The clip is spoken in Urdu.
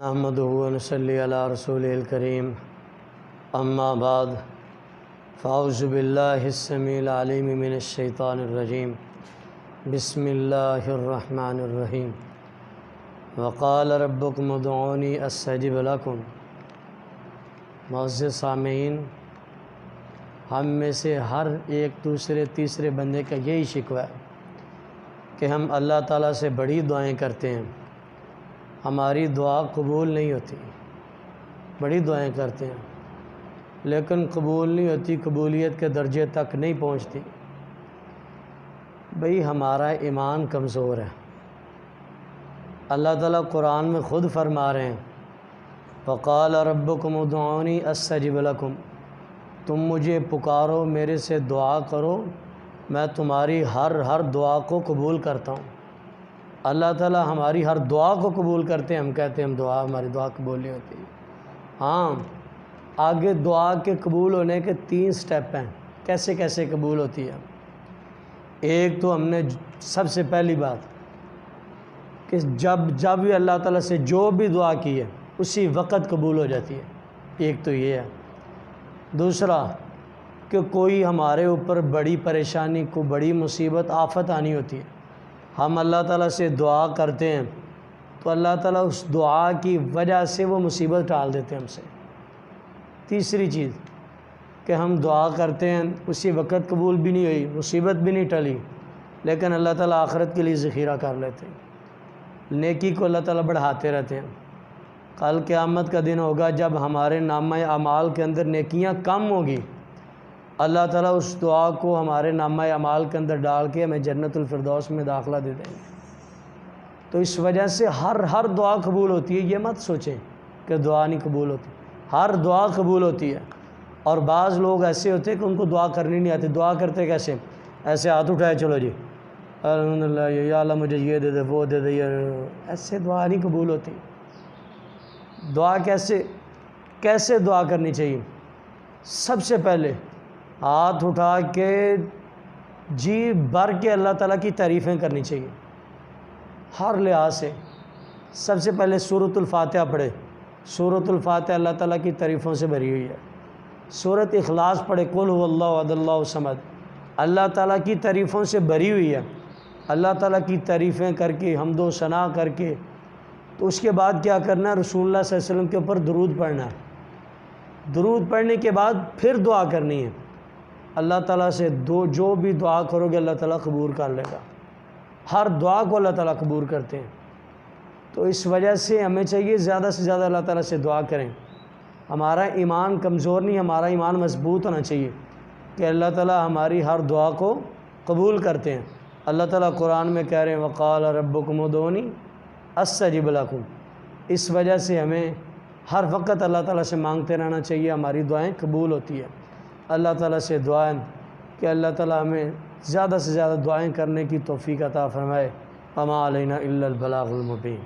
نحمدہ و نصلی علی رسولہ الکریم اما بعد فاعوذ باللہ السمیع العلیم من الشیطان الرجیم بسم اللہ الرحمن الرحیم وقال ربکم ادعونی استجب لکم۔ معزز سامعین، ہم میں سے ہر ایک دوسرے تیسرے بندے کا یہی شکوہ ہے کہ ہم اللہ تعالیٰ سے بڑی دعائیں کرتے ہیں، ہماری دعا قبول نہیں ہوتی۔ بڑی دعائیں کرتے ہیں لیکن قبول نہیں ہوتی، قبولیت کے درجے تک نہیں پہنچتی۔ بھئی ہمارا ایمان کمزور ہے۔ اللہ تعالیٰ قرآن میں خود فرما رہے ہیں وقال ربکم ادعونی استجب لکم، تم مجھے پکارو، میرے سے دعا کرو، میں تمہاری ہر دعا کو قبول کرتا ہوں۔ اللہ تعالیٰ ہماری ہر دعا کو قبول کرتے ہیں، ہم کہتے ہیں ہماری دعا قبول نہیں ہوتی۔ ہاں، آگے دعا کے قبول ہونے کے 3 سٹیپ ہیں، کیسے کیسے قبول ہوتی ہے۔ ایک تو ہم نے سب سے پہلی بات کہ جب بھی اللہ تعالیٰ سے جو بھی دعا کی ہے اسی وقت قبول ہو جاتی ہے، ایک تو یہ ہے۔ دوسرا کہ کوئی ہمارے اوپر بڑی پریشانی، کو بڑی مصیبت آفت آنی ہوتی ہے، ہم اللہ تعالیٰ سے دعا کرتے ہیں تو اللہ تعالیٰ اس دعا کی وجہ سے وہ مصیبت ٹال دیتے ہیں ہم سے۔ تیسری چیز کہ ہم دعا کرتے ہیں اسی وقت قبول بھی نہیں ہوئی، مصیبت بھی نہیں ٹلی، لیکن اللہ تعالیٰ آخرت کے لیے ذخیرہ کر لیتے ہیں، نیکی کو اللہ تعالیٰ بڑھاتے رہتے ہیں۔ کل قیامت کا دن ہوگا جب ہمارے نامہ اعمال کے اندر نیکیاں کم ہوگی، اللہ تعالیٰ اس دعا کو ہمارے نامہ اعمال کے اندر ڈال کے ہمیں جنت الفردوس میں داخلہ دے دیں گے۔ تو اس وجہ سے ہر دعا قبول ہوتی ہے، یہ مت سوچیں کہ دعا نہیں قبول ہوتی، ہر دعا قبول ہوتی ہے۔ اور بعض لوگ ایسے ہوتے ہیں کہ ان کو دعا کرنی نہیں آتی، دعا کرتے کیسے؟ ایسے ہاتھ اٹھائے چلو جی الحمدللہ یا اللہ مجھے یہ دے دے وہ دے دے، ایسے دعا نہیں قبول ہوتی۔ دعا کیسے دعا کرنی چاہیے؟ سب سے پہلے ہاتھ اٹھا کے جی بھر کے اللہ تعالیٰ کی تعریفیں کرنی چاہیے ہر لحاظ سے۔ سب سے پہلے سورۃ الفاتحہ پڑھے، سورۃ الفاتحہ اللہ تعالیٰ کی تعریفوں سے بھری ہوئی ہے۔ سورۃ اخلاص پڑھے، قل هو اللہ احد اللہ الصمد، اللہ تعالیٰ کی تعریفوں سے بھری ہوئی ہے۔ اللہ تعالیٰ کی تعریفیں کر کے، حمد و ثنا کر کے، تو اس کے بعد کیا کرنا ہے؟ رسول اللہ صلی اللہ علیہ وسلم کے اوپر درود پڑھنا ہے۔ درود پڑھنے کے بعد پھر دعا کرنی ہے۔ اللہ تعالیٰ سے جو بھی دعا کرو گے اللہ تعالیٰ قبول کر لے گا، ہر دعا کو اللہ تعالیٰ قبول کرتے ہیں۔ تو اس وجہ سے ہمیں چاہیے زیادہ سے زیادہ اللہ تعالیٰ سے دعا کریں۔ ہمارا ایمان کمزور نہیں، ہمارا ایمان مضبوط ہونا چاہیے کہ اللہ تعالیٰ ہماری ہر دعا کو قبول کرتے ہیں۔ اللہ تعالیٰ قرآن میں کہہ رہے ہیں وقال ربکم ادعونی استجب لکم۔ اس وجہ سے ہمیں ہر وقت اللہ تعالیٰ سے مانگتے رہنا چاہیے، ہماری دعائیں قبول ہوتی ہیں۔ اللہ تعالیٰ سے دعائیں کہ اللہ تعالیٰ ہمیں زیادہ سے زیادہ دعائیں کرنے کی توفیق عطا فرمائے۔ وما علینا الا البلاغ المبین۔